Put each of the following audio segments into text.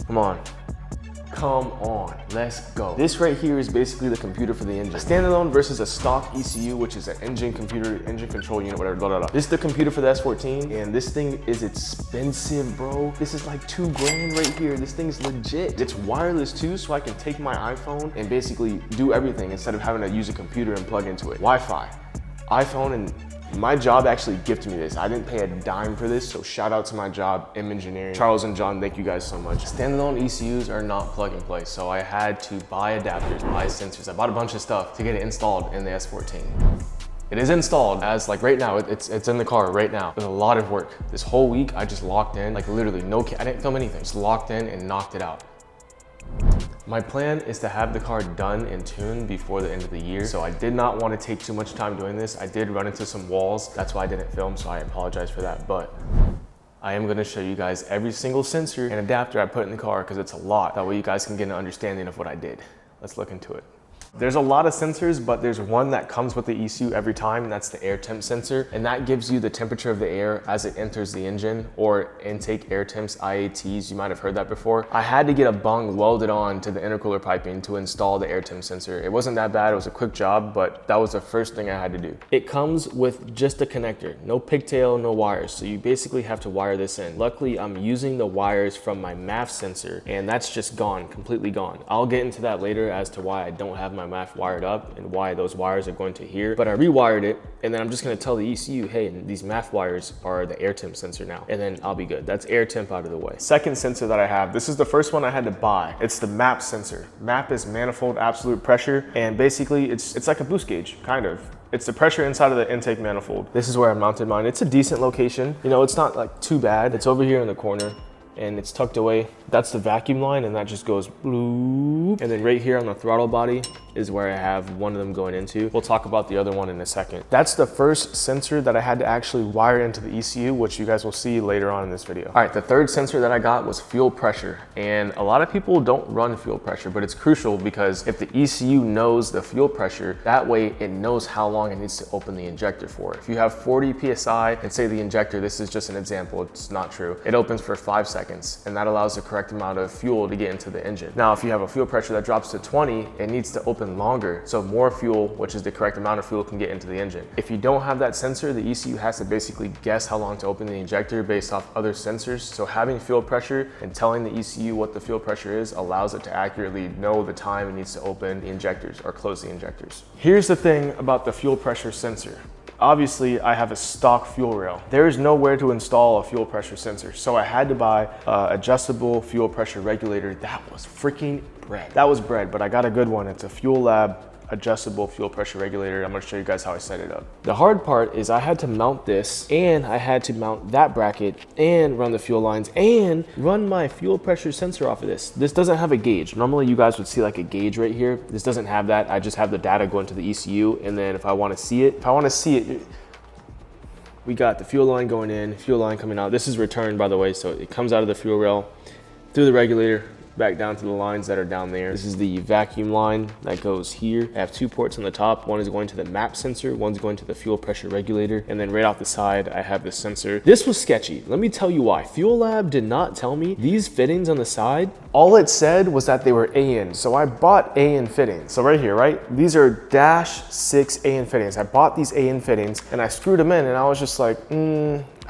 Come on. Come on, let's go. This right here is basically the computer for the engine. A standalone versus a stock ECU, which is an engine computer, engine control unit, whatever, blah, blah, blah. This is the computer for the S14, and this thing is expensive, bro. This is like $2 grand right here. This thing's legit. It's wireless too, so I can take my iPhone and basically do everything instead of having to use a computer and plug into it. Wi-Fi, iPhone, and my job actually gifted me this. I didn't pay a dime for this, so shout out to my job, M Engineering. Charles and John, thank you guys so much. Standalone ECUs are not plug and play, so I had to buy adapters, buy sensors. I bought a bunch of stuff to get it installed in the S14. It is installed as like right now, it's in the car right now. There's a lot of work. This whole week, I just locked in, like literally I didn't film anything, just locked in and knocked it out. My plan is to have the car done and tuned before the end of the year, so I did not want to take too much time doing this. I did run into some walls, that's why I didn't film, so I apologize for that, but I am going to show you guys every single sensor and adapter I put in the car because it's a lot. That way you guys can get an understanding of what I did. Let's look into it. There's a lot of sensors, but there's one that comes with the ECU every time, and that's the air temp sensor. And that gives you the temperature of the air as it enters the engine, or intake air temps, IATs, you might have heard that before. I had to get a bung welded on to the intercooler piping to install the air temp sensor. It wasn't that bad, it was a quick job, but that was the first thing I had to do. It comes with just a connector, no pigtail, no wires. So you basically have to wire this in. Luckily, I'm using the wires from my MAF sensor, and that's just gone, completely gone. I'll get into that later as to why I don't have my MAF wired up and why those wires are going to here, but I rewired it, and then I'm just going to tell the ECU, hey, these MAF wires are the air temp sensor now, and then I'll be good. That's air temp out of the way. Second sensor that I have, this is the first one I had to buy. It's the MAP sensor. MAP is manifold absolute pressure, and basically it's like a boost gauge, kind of. It's the pressure inside of the intake manifold. This is where I mounted mine. It's a decent location. You know, it's not like too bad. It's over here in the corner, and it's tucked away. That's the vacuum line, and that just goes bloop. And then right here on the throttle body is where I have one of them going into. We'll talk about the other one in a second. That's the first sensor that I had to actually wire into the ECU, which you guys will see later on in this video. All right, the third sensor that I got was fuel pressure. And a lot of people don't run fuel pressure, but it's crucial because if the ECU knows the fuel pressure, that way it knows how long it needs to open the injector for. If you have 40 PSI and say the injector, this is just an example, it's not true, it opens for 5 seconds, and that allows the correct amount of fuel to get into the engine. Now, if you have a fuel pressure that drops to 20, it needs to open longer, so more fuel, which is the correct amount of fuel, can get into the engine. If you don't have that sensor, the ECU has to basically guess how long to open the injector based off other sensors. So having fuel pressure and telling the ECU what the fuel pressure is allows it to accurately know the time it needs to open the injectors or close the injectors. Here's the thing about the fuel pressure sensor. Obviously, I have a stock fuel rail. There is nowhere to install a fuel pressure sensor, so I had to buy an adjustable fuel pressure regulator. That was freaking bread. That was bread, but I got a good one. It's a Fuel Lab adjustable fuel pressure regulator. I'm gonna show you guys how I set it up. The hard part is I had to mount this, and I had to mount that bracket and run the fuel lines and run my fuel pressure sensor off of this. This doesn't have a gauge. Normally you guys would see like a gauge right here. This doesn't have that. I just have the data going to the ECU, and then if I wanna see it, we got the fuel line going in, fuel line coming out. This is returned, by the way, so it comes out of the fuel rail through the regulator, back down to the lines that are down there. This is the vacuum line that goes here. I have 2 ports on the top. One is going to the MAP sensor, one's going to the fuel pressure regulator, and then right off the side, I have the sensor. This was sketchy. Let me tell you why. Fuel Lab did not tell me these fittings on the side. All it said was that they were AN, so I bought AN fittings. So right here, right? These are -6 AN fittings. I bought these AN fittings, and I screwed them in, and I was just like,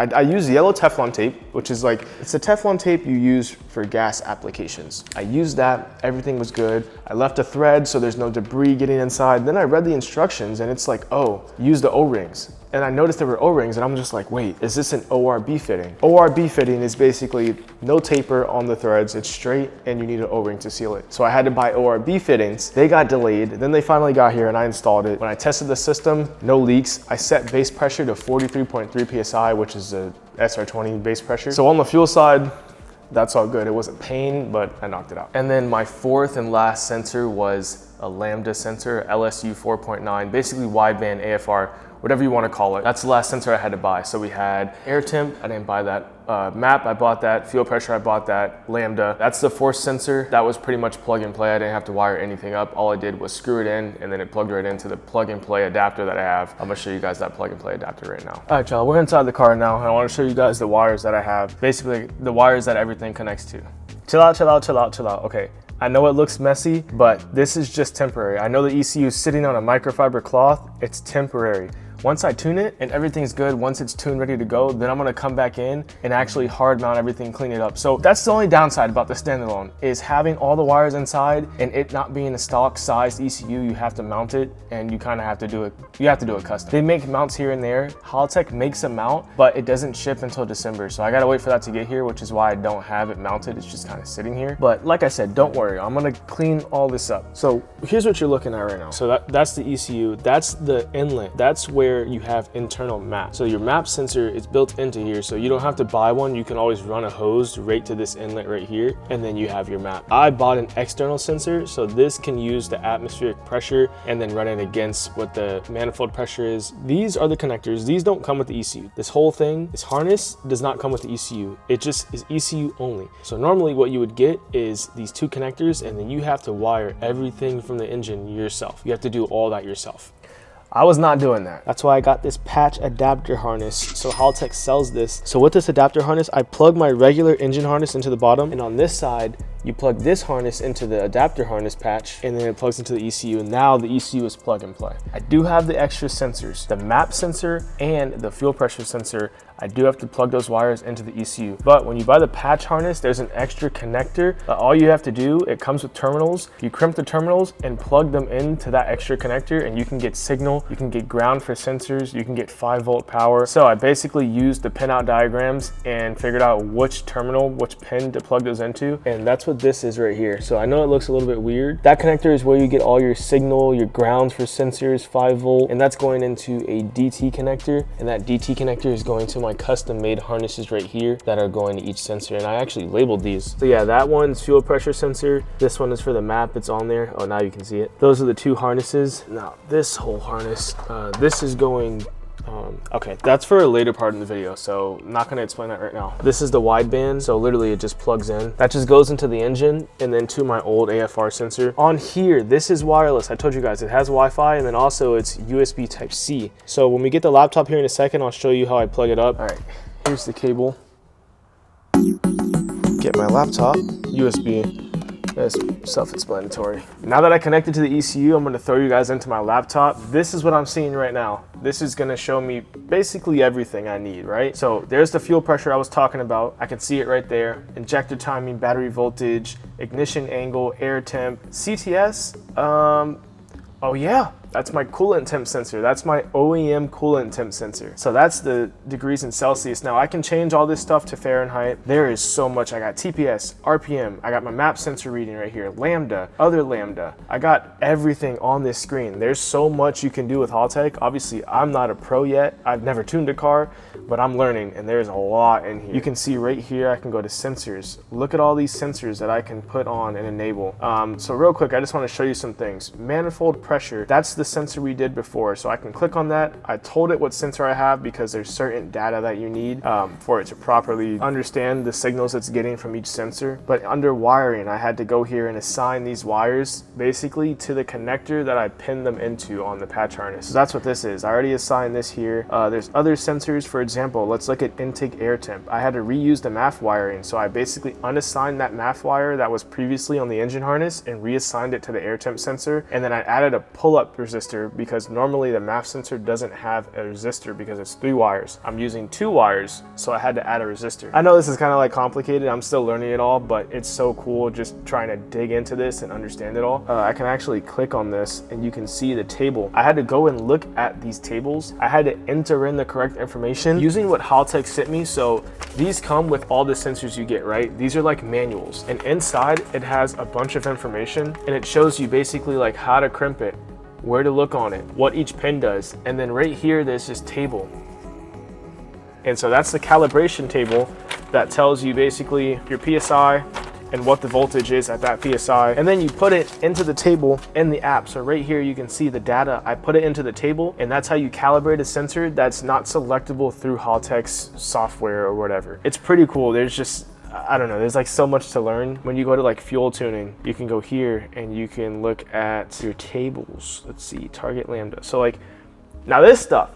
I use yellow Teflon tape, which is like, it's the Teflon tape you use for gas applications. I used that, everything was good. I left a thread so there's no debris getting inside. Then I read the instructions, and it's like, oh, use the O-rings. And I noticed there were O-rings, and I'm just like, wait, is this an ORB fitting? ORB fitting is basically no taper on the threads, it's straight, and you need an O-ring to seal it. So I had to buy ORB fittings. They got delayed, then they finally got here, and I installed it. When I tested the system, no leaks. I set base pressure to 43.3 PSI, which is a SR20 base pressure. So on the fuel side, that's all good. It wasn't pain, but I knocked it out. And then my fourth and last sensor was a Lambda sensor, LSU 4.9, basically wideband AFR, whatever you want to call it. That's the last sensor I had to buy. So we had air temp, I didn't buy that. MAP, I bought that. Fuel pressure, I bought that. Lambda, that's the fourth sensor. That was pretty much plug and play. I didn't have to wire anything up. All I did was screw it in, and then it plugged right into the plug and play adapter that I have. I'm gonna show you guys that plug and play adapter right now. All right, y'all, we're inside the car now, and I wanna show you guys the wires that I have. Basically, the wires that everything connects to. Chill out, chill out, chill out, chill out. Okay, I know it looks messy, but this is just temporary. I know the ECU is sitting on a microfiber cloth. It's temporary. Once I tune it and everything's good, once it's tuned, ready to go, then I'm gonna come back in and actually hard mount everything, clean it up. So that's the only downside about the standalone, is having all the wires inside and it not being a stock sized ECU. You have to mount it and you kind of have to do it. You have to do it custom. They make mounts here and there. Haltech makes a mount, but it doesn't ship until December. So I gotta wait for that to get here, which is why I don't have it mounted. It's just kind of sitting here. But like I said, don't worry, I'm gonna clean all this up. So here's what you're looking at right now. So that's the ECU, that's the inlet. That's where you have internal map. So your map sensor is built into here, so you don't have to buy one. You can always run a hose right to this inlet right here, and then you have your map. I bought an external sensor, so this can use the atmospheric pressure and then run it against what the manifold pressure is. These are the connectors. These don't come with the ECU. This whole thing, this harness, does not come with the ECU. It just is ECU only. So normally what you would get is these two connectors, and then you have to wire everything from the engine yourself. You have to do all that yourself. I was not doing that. That's why I got this patch adapter harness. So Haltech sells this. So with this adapter harness, I plug my regular engine harness into the bottom, and on this side, you plug this harness into the adapter harness patch, and then it plugs into the ECU, and now the ECU is plug and play. I do have the extra sensors, the map sensor and the fuel pressure sensor. I do have to plug those wires into the ECU. But when you buy the patch harness, there's an extra connector. All you have to do, it comes with terminals. You crimp the terminals and plug them into that extra connector, and you can get signal, you can get ground for sensors, you can get 5-volt power. So I basically used the pinout diagrams and figured out which terminal, which pin to plug those into. And that's what this is right here. So I know it looks a little bit weird. That connector is where you get all your signal, your grounds for sensors, 5-volt, and that's going into a DT connector. And that DT connector is going to my custom made harnesses right here that are going to each sensor, and I actually labeled these. So yeah, that one's fuel pressure sensor. This one is for the map. It's on there. Oh, now you can see it. Those are the two harnesses. Now this whole harness, this is going okay, that's for a later part in the video, so I'm not gonna explain that right now. This is the wideband, so literally it just plugs in. That just goes into the engine and then to my old AFR sensor. On here, this is wireless. I told you guys it has Wi-Fi, and then also it's USB Type-C. So when we get the laptop here in a second, I'll show you how I plug it up. All right, here's the cable. Get my laptop, USB. That's self-explanatory. Now that I connected to the ECU, I'm gonna throw you guys into my laptop. This is what I'm seeing right now. This is gonna show me basically everything I need, right? So there's the fuel pressure I was talking about. I can see it right there. Injector timing, battery voltage, ignition angle, air temp, CTS. Oh yeah, that's my coolant temp sensor. That's my OEM coolant temp sensor. So that's the degrees in Celsius. Now I can change all this stuff to Fahrenheit. There is so much. I got TPS, RPM. I got my map sensor reading right here. Lambda, other Lambda. I got everything on this screen. There's so much you can do with Haltech. Obviously, I'm not a pro yet. I've never tuned a car, but I'm learning, and there's a lot in here. You can see right here, I can go to sensors. Look at all these sensors that I can put on and enable. So real quick, I just want to show you some things. Manifold pressure, that's the sensor we did before. So I can click on that. I told it what sensor I have because there's certain data that you need for it to properly understand the signals it's getting from each sensor. But under wiring, I had to go here and assign these wires basically to the connector that I pinned them into on the patch harness. So that's what this is. I already assigned this here. There's other sensors. For example, let's look at intake air temp. I had to reuse the MAF wiring. So I basically unassigned that MAF wire that was previously on the engine harness and reassigned it to the air temp sensor. And then I added a pull-up resistor because normally the MAF sensor doesn't have a resistor because it's 3 wires. I'm using 2 wires, so I had to add a resistor. I know this is kind of like complicated. I'm still learning it all, but it's so cool just trying to dig into this and understand it all. I can actually click on this and you can see the table. I had to go and look at these tables. I had to enter in the correct information using what Haltech sent me. So these come with all the sensors you get, right? These are like manuals, and inside it has a bunch of information, and it shows you basically like how to crimp it, where to look on it, what each pin does. And then right here, there's this table. And so that's the calibration table that tells you basically your PSI and what the voltage is at that PSI. And then you put it into the table in the app. So right here, you can see the data. I put it into the table, and that's how you calibrate a sensor that's not selectable through Haltech's software or whatever. It's pretty cool. There's just, I don't know, there's like so much to learn. When you go to like fuel tuning, you can go here and you can look at your tables. Let's see, target lambda. So like, now this stuff,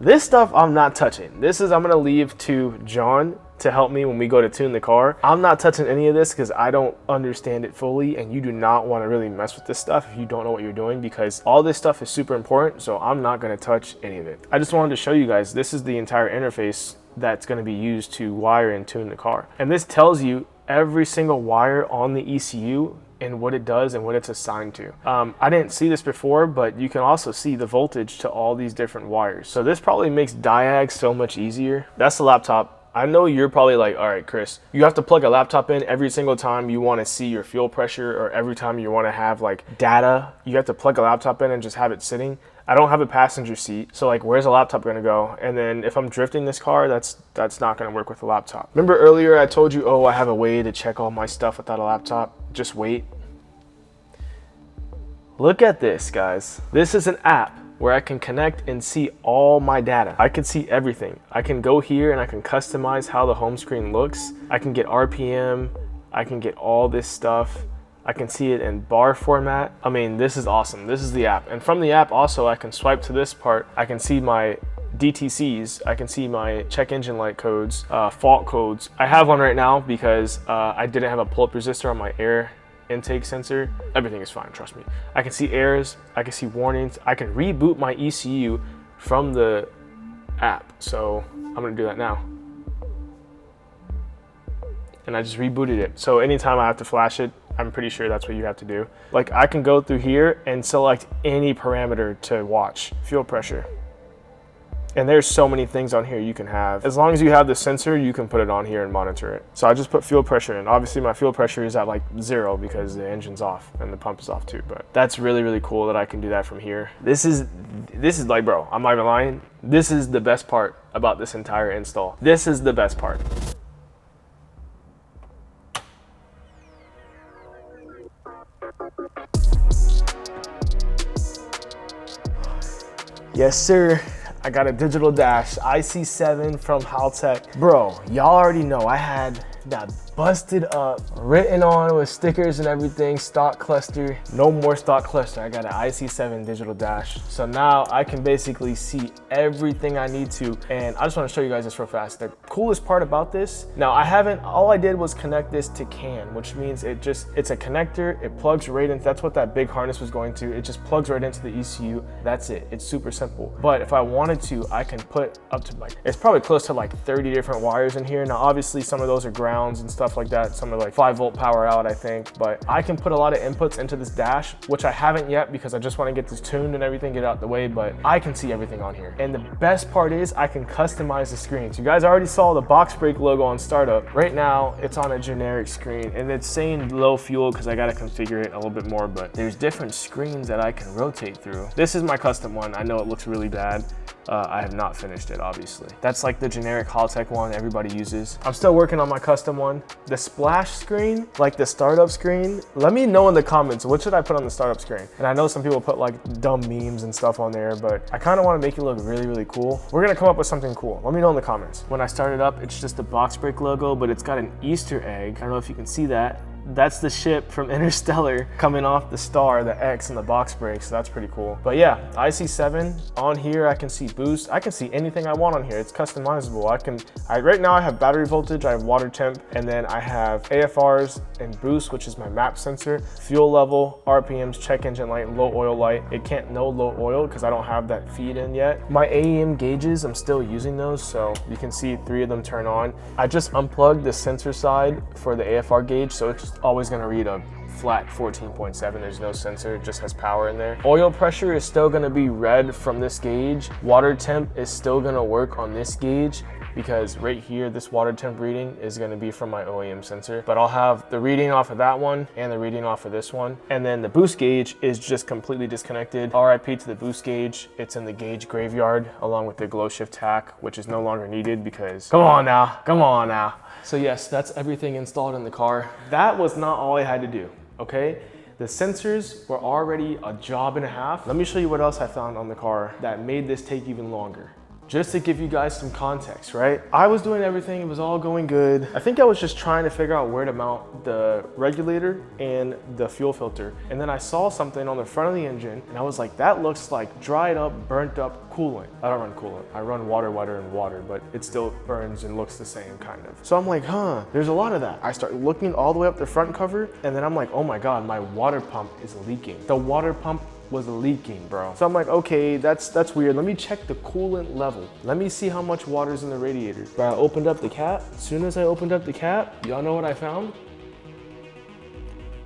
This stuff I'm not touching. This is, I'm gonna leave to John to help me when we go to tune the car. I'm not touching any of this because I don't understand it fully, and you do not want to really mess with this stuff if you don't know what you're doing, because all this stuff is super important, so I'm not going to touch any of it. I just wanted to show you guys, this is the entire interface that's going to be used to wire and tune the car. And this tells you every single wire on the ECU and what it does and what it's assigned to. I didn't see this before, but you can also see the voltage to all these different wires. So this probably makes diag so much easier. That's the laptop. I know you're probably like, all right, Chris, you have to plug a laptop in every single time you want to see your fuel pressure, or every time you want to have like data, you have to plug a laptop in and just have it sitting. I don't have a passenger seat, so like, where's a laptop gonna go? And then if I'm drifting this car, that's not gonna work with a laptop. Remember earlier I told you, oh, I have a way to check all my stuff without a laptop? Just wait. Look at this, guys. This is an app where I can connect and see all my data. I can see everything. I can go here and I can customize how the home screen looks. I can get RPM, I can get all this stuff. I can see it in bar format. I mean, this is awesome. This is the app. And from the app also, I can swipe to this part. I can see my DTCs. I can see my check engine light codes, fault codes. I have one right now because I didn't have a pull-up resistor on my air intake sensor. Everything is fine, trust me. I can see errors, I can see warnings. I can reboot my ECU from the app. So I'm gonna do that now. And I just rebooted it. So anytime I have to flash it, I'm pretty sure that's what you have to do. Like, I can go through here and select any parameter to watch. Fuel pressure. And there's so many things on here you can have. As long as you have the sensor, you can put it on here and monitor it. So I just put fuel pressure in. Obviously my fuel pressure is at like 0 because the engine's off and the pump is off too, but that's really, really cool that I can do that from here. This is like, bro, I'm not even lying. This is the best part about this entire install. This is the best part. Yes, sir. I got a digital dash, IC7 from Haltech. Bro, y'all already know I had that busted up, written on with stickers and everything, stock cluster. No more stock cluster, I got an IC7 digital dash. So now I can basically see everything I need to. And I just wanna show you guys this real fast. The coolest part about this, now all I did was connect this to CAN, which means it's a connector, it plugs right in, that's what that big harness was going to. It just plugs right into the ECU, that's it. It's super simple. But if I wanted to, I can put up to like, it's probably close to like 30 different wires in here. Now obviously some of those are grounds and stuff like that. Some are like 5-volt power out, I think. But I can put a lot of inputs into this dash, which I haven't yet because I just want to get this tuned and everything, get out the way, but I can see everything on here. And the best part is I can customize the screens. You guys already saw the box brake logo on startup. Right now, it's on a generic screen and it's saying low fuel because I got to configure it a little bit more, but there's different screens that I can rotate through. This is my custom one. I know it looks really bad. I have not finished it, obviously. That's like the generic Haltech one everybody uses. I'm still working on my custom one. The splash screen, like the startup screen, let me know in the comments, what should I put on the startup screen? And I know some people put like dumb memes and stuff on there, but I kind of want to make it look really, really cool. We're gonna come up with something cool. Let me know in the comments. When I start it up, it's just the box brake logo, but it's got an Easter egg. I don't know if you can see that. That's the ship from Interstellar coming off the star, the X and the box brake, so that's pretty cool. But yeah, IC7 on here, I can see boost. I can see anything I want on here. It's customizable. Right now I have battery voltage, I have water temp, and then I have AFRs and boost, which is my map sensor, fuel level, RPMs, check engine light, low oil light. It can't know low oil because I don't have that feed in yet. My AEM gauges, I'm still using those, so you can see 3 of them turn on. I just unplugged the sensor side for the AFR gauge, so it's always gonna read a flat 14.7. There's no sensor, it just has power in there. Oil pressure is still gonna be read from this gauge. Water temp is still gonna work on this gauge because right here, this water temp reading is gonna be from my OEM sensor. But I'll have the reading off of that one and the reading off of this one. And then the boost gauge is just completely disconnected. RIP to the boost gauge. It's in the gauge graveyard along with the glow shift tack, which is no longer needed because, come on now, come on now. So yes, that's everything installed in the car. That was not all I had to do, okay? The sensors were already a job and a half. Let me show you what else I found on the car that made this take even longer. Just to give you guys some context, right? I was doing everything, it was all going good. I think I was just trying to figure out where to mount the regulator and the fuel filter. And then I saw something on the front of the engine and I was like, that looks like dried up, burnt up coolant. I don't run coolant, I run water, and water, but it still burns and looks the same kind of. So I'm like, there's a lot of that. I start looking all the way up the front cover and then I'm like, oh my God, my water pump is leaking. The water pump was leaking, bro. So I'm like, okay, that's weird. Let me check the coolant level. Let me see how much water's in the radiator. Bro, I opened up the cap. As soon as I opened up the cap, y'all know what I found?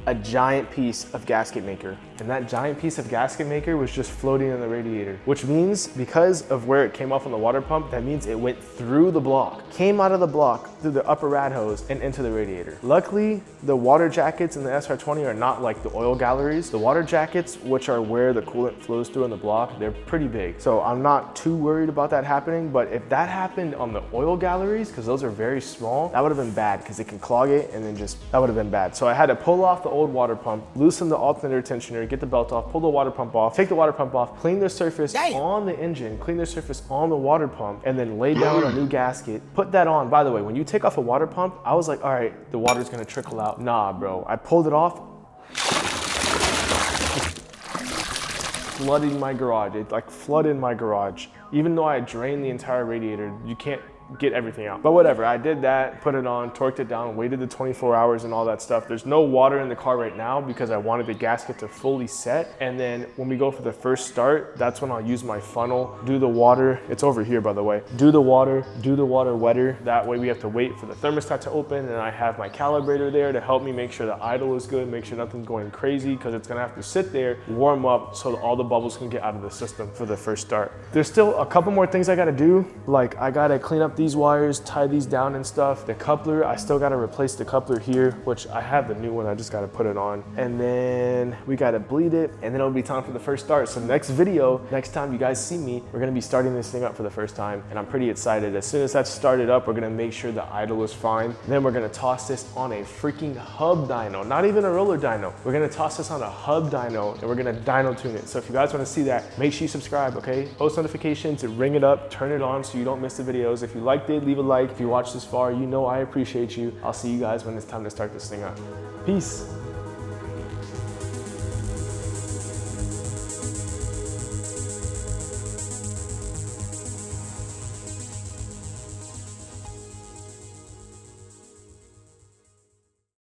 A giant piece of gasket maker. And that giant piece of gasket maker was just floating in the radiator, which means because of where it came off on the water pump, that means it went through the block, came out of the block through the upper rad hose and into the radiator. Luckily, the water jackets in the SR20 are not like the oil galleries. The water jackets, which are where the coolant flows through in the block, they're pretty big. So I'm not too worried about that happening, but if that happened on the oil galleries, because those are very small, that would have been bad because it can clog it and then that would have been bad. So I had to pull off the old water pump, loosen the alternator tensioner, get the belt off, pull the water pump off, take the water pump off, clean the surface on the engine, clean the surface on the water pump, and then lay down a new gasket, put that on. By the way, when you take off a water pump, I was like, all right, the water's gonna trickle out. Nah, bro, I pulled it off, flooding my garage. It like flooded my garage. Even though I drained the entire radiator, you can't get everything out. But whatever, I did that, put it on, torqued it down, waited the 24 hours and all that stuff. There's no water in the car right now because I wanted the gasket to fully set. And then when we go for the first start, that's when I'll use my funnel, do the water. It's over here, by the way. Do the water wetter. That way we have to wait for the thermostat to open, and I have my calibrator there to help me make sure the idle is good, make sure nothing's going crazy, because it's gonna have to sit there, warm up so that all the bubbles can get out of the system for the first start. There's still a couple more things I gotta do. Like I gotta clean up these wires, tie these down and stuff. The coupler, I still gotta replace the coupler here, which I have the new one, I just gotta put it on. And then we gotta bleed it, and then it'll be time for the first start. So next video, next time you guys see me, we're gonna be starting this thing up for the first time, and I'm pretty excited. As soon as that's started up, we're gonna make sure the idle is fine. Then we're gonna toss this on a freaking hub dyno, not even a roller dyno. We're gonna toss this on a hub dyno, and we're gonna dyno tune it. So if you guys wanna see that, make sure you subscribe, okay? Post notifications, ring it up, turn it on so you don't miss the videos. If you liked it, leave a like. If you watched this far, you know I appreciate you. I'll see you guys when it's time to start this thing up. Peace.